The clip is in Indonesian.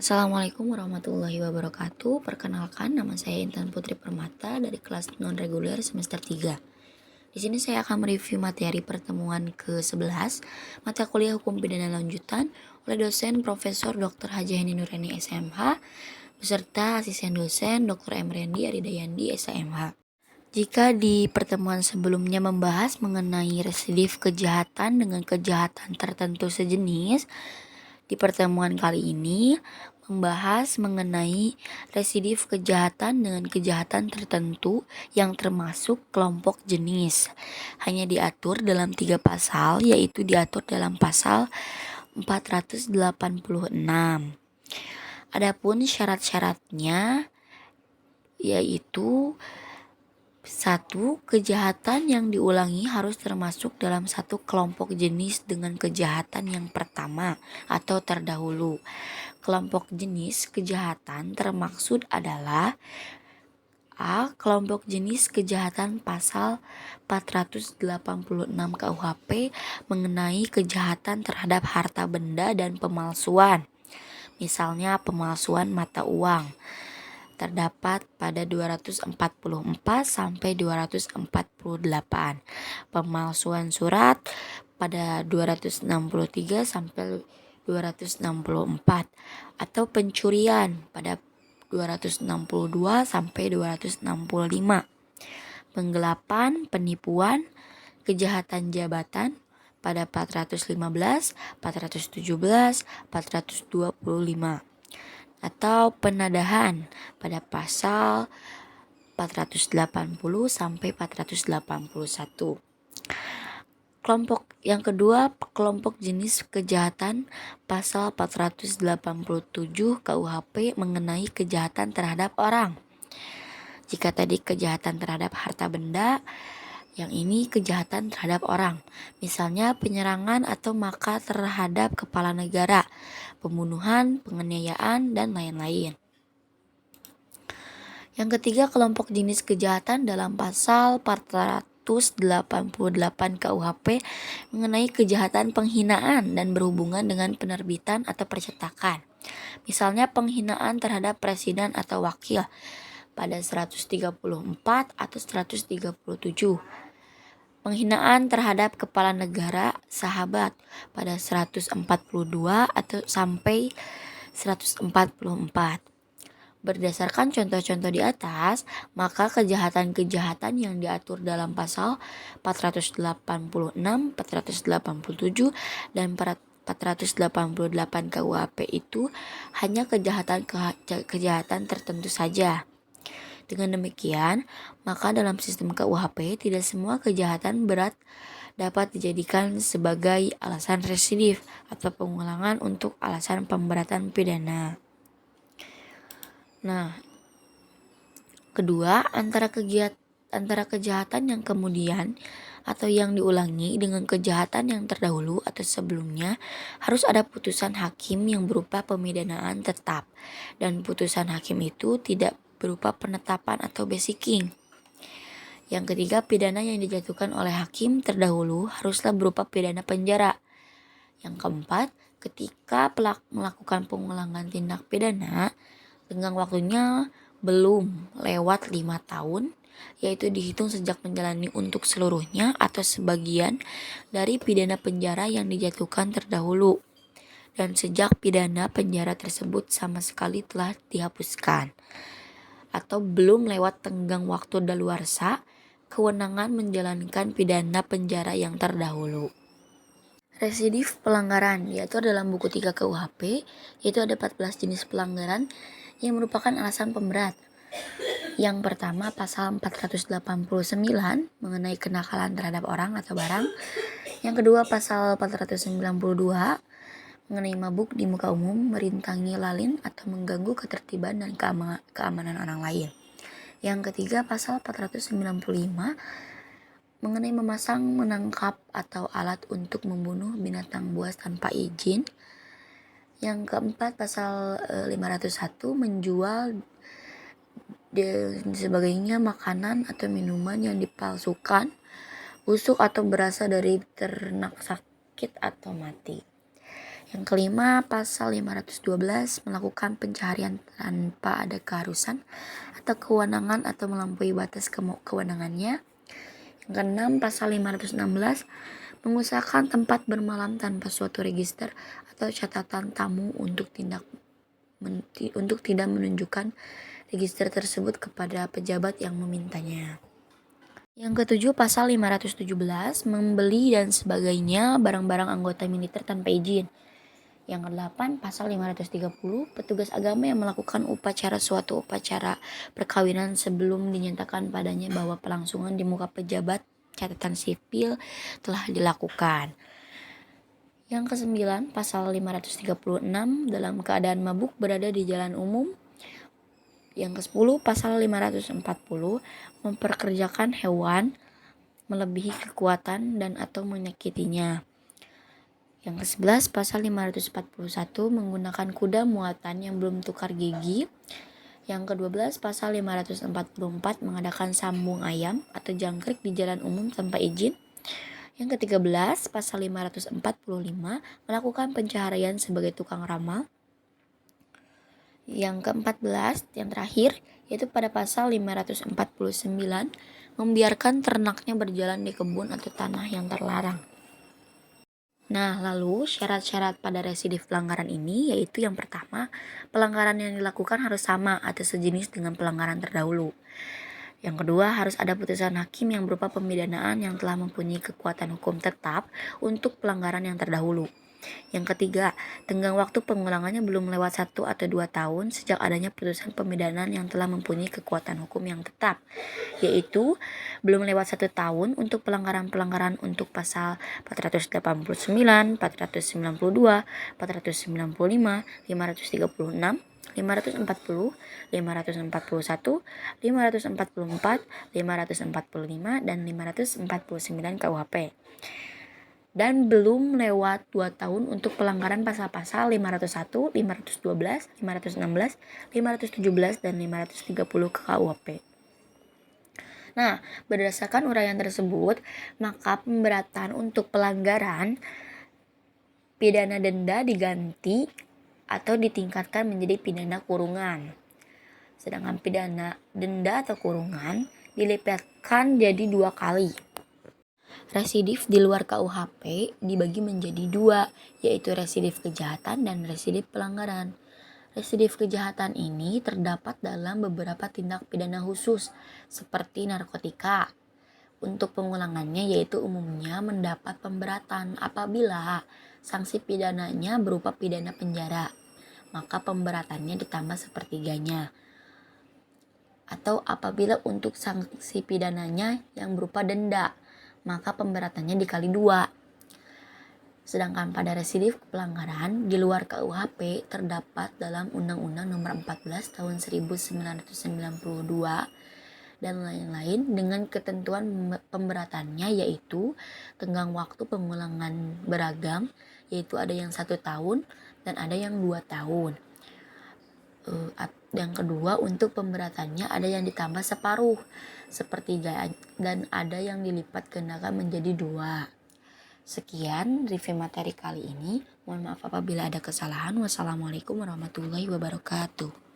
Assalamualaikum warahmatullahi wabarakatuh. Perkenalkan, nama saya Intan Putri Permata dari kelas non-reguler semester 3. Di sini saya akan mereview materi pertemuan ke-11 mata kuliah Hukum Pidana Lanjutan oleh dosen Profesor Dr. Haji Heni Nureni SMH beserta asisten dosen Dr. M. Rendi Aridayandi SMH. Jika di pertemuan sebelumnya membahas mengenai residif kejahatan dengan kejahatan tertentu sejenis, di pertemuan kali ini membahas mengenai residif kejahatan dengan kejahatan tertentu yang termasuk kelompok jenis. Hanya diatur dalam 3 pasal, yaitu diatur dalam pasal 486. Adapun syarat-syaratnya yaitu 1. Kejahatan yang diulangi harus termasuk dalam satu kelompok jenis dengan kejahatan yang pertama atau terdahulu. Kelompok jenis kejahatan termaksud adalah A. Kelompok jenis kejahatan pasal 486 KUHP mengenai kejahatan terhadap harta benda dan pemalsuan. Misalnya pemalsuan mata uang. Terdapat pada 244 sampai 248. Pemalsuan surat pada 263 sampai 264 atau pencurian pada 262 sampai 265. Penggelapan, penipuan, kejahatan jabatan pada 415, 417, 425 atau penadahan pada pasal 480 sampai 481. Kelompok yang kedua, kelompok jenis kejahatan pasal 487 KUHP mengenai kejahatan terhadap orang. Jika tadi kejahatan terhadap harta benda, yang ini kejahatan terhadap orang. Misalnya penyerangan atau makar terhadap kepala negara, pembunuhan, penganiayaan, dan lain-lain. Yang ketiga, kelompok jenis kejahatan dalam pasal 488 KUHP mengenai kejahatan penghinaan dan berhubungan dengan penerbitan atau percetakan. Misalnya penghinaan terhadap presiden atau wakil pada 134 atau 137. Penghinaan terhadap kepala negara sahabat pada 142 atau sampai 144. Berdasarkan contoh-contoh di atas, maka kejahatan-kejahatan yang diatur dalam pasal 486, 487, dan 488 KUHP itu hanya kejahatan tertentu saja. Dengan demikian, maka dalam sistem KUHP tidak semua kejahatan berat dapat dijadikan sebagai alasan residiv atau pengulangan untuk alasan pemberatan pidana. Nah, kedua, antara kejahatan yang kemudian atau yang diulangi dengan kejahatan yang terdahulu atau sebelumnya harus ada putusan hakim yang berupa pemidanaan tetap, dan putusan hakim itu tidak berupa penetapan atau basicking. Yang ketiga, pidana yang dijatuhkan oleh hakim terdahulu haruslah berupa pidana penjara. Yang keempat, ketika pelaku melakukan pengulangan tindak pidana, tenggang waktunya belum lewat 5 tahun, yaitu dihitung sejak menjalani untuk seluruhnya atau sebagian dari pidana penjara yang dijatuhkan terdahulu, dan sejak pidana penjara tersebut sama sekali telah dihapuskan, atau belum lewat tenggang waktu daluarsa kewenangan menjalankan pidana penjara yang terdahulu. Residif pelanggaran diatur dalam buku 3 KUHP, yaitu ada 14 jenis pelanggaran yang merupakan alasan pemberat. Yang pertama, pasal 489 mengenai kenakalan terhadap orang atau barang. Yang kedua, pasal 492 mengenai mabuk di muka umum, merintangi lalin atau mengganggu ketertiban dan keamanan orang lain. Yang ketiga, pasal 495 mengenai memasang, menangkap, atau alat untuk membunuh binatang buas tanpa izin. Yang keempat, pasal 501 menjual dan sebagainya makanan atau minuman yang dipalsukan, busuk atau berasal dari ternak sakit atau mati. Yang kelima, pasal 512 melakukan pencaharian tanpa ada keharusan atau kewenangan atau melampaui batas kewenangannya. Yang keenam, pasal 516 mengusahakan tempat bermalam tanpa suatu register atau catatan tamu untuk tidak menunjukkan register tersebut kepada pejabat yang memintanya. Yang ketujuh, pasal 517 membeli dan sebagainya barang-barang anggota militer tanpa izin. Yang kedelapan, pasal 530, petugas agama yang melakukan suatu upacara perkawinan sebelum dinyatakan padanya bahwa pelangsungan di muka pejabat catatan sipil telah dilakukan. Yang kesembilan, pasal 536, dalam keadaan mabuk berada di jalan umum. Yang ke-10, pasal 540, memperkerjakan hewan melebihi kekuatan dan atau menyakitinya. Yang ke-11, pasal 541, menggunakan kuda muatan yang belum tukar gigi. Yang ke-12, pasal 544, mengadakan sambung ayam atau jangkrik di jalan umum tanpa izin. Yang ke-13, pasal 545, melakukan pencaharian sebagai tukang ramal. Yang ke-14, yang terakhir, yaitu pada pasal 549, membiarkan ternaknya berjalan di kebun atau tanah yang terlarang. Nah, lalu syarat-syarat pada residif pelanggaran ini yaitu yang pertama, pelanggaran yang dilakukan harus sama atau sejenis dengan pelanggaran terdahulu. Yang kedua, harus ada putusan hakim yang berupa pemidanaan yang telah mempunyai kekuatan hukum tetap untuk pelanggaran yang terdahulu. Yang ketiga, tenggang waktu pengulangannya belum lewat 1 atau 2 tahun sejak adanya putusan pemidanaan yang telah mempunyai kekuatan hukum yang tetap, yaitu belum lewat 1 tahun untuk pelanggaran-pelanggaran untuk pasal 489, 492, 495, 536, 540, 541, 544, 545, dan 549 KUHP. Dan belum lewat 2 tahun untuk pelanggaran pasal-pasal 501, 512, 516, 517, dan 530 KUHP. Nah, berdasarkan uraian tersebut, maka pemberatan untuk pelanggaran pidana denda diganti atau ditingkatkan menjadi pidana kurungan. Sedangkan pidana denda atau kurungan dilipatkan jadi 2 kali. Residif di luar KUHP dibagi menjadi 2, yaitu residif kejahatan dan residif pelanggaran. Residif kejahatan ini terdapat dalam beberapa tindak pidana khusus, seperti narkotika. Untuk pengulangannya yaitu umumnya mendapat pemberatan apabila sanksi pidananya berupa pidana penjara, maka pemberatannya ditambah sepertiganya. Atau apabila untuk sanksi pidananya yang berupa denda, maka pemberatannya dikali 2. Sedangkan pada residif pelanggaran di luar KUHP terdapat dalam Undang-Undang Nomor 14 Tahun 1992 dan lain-lain dengan ketentuan pemberatannya yaitu tenggang waktu pengulangan beragam, yaitu ada yang 1 tahun dan ada yang 2 tahun. Yang kedua, untuk pemberatannya ada yang ditambah separuh, sepertiga, dan ada yang dilipat gandakan menjadi 2. Sekian review materi kali ini. Mohon maaf apabila ada kesalahan. Wassalamualaikum warahmatullahi wabarakatuh.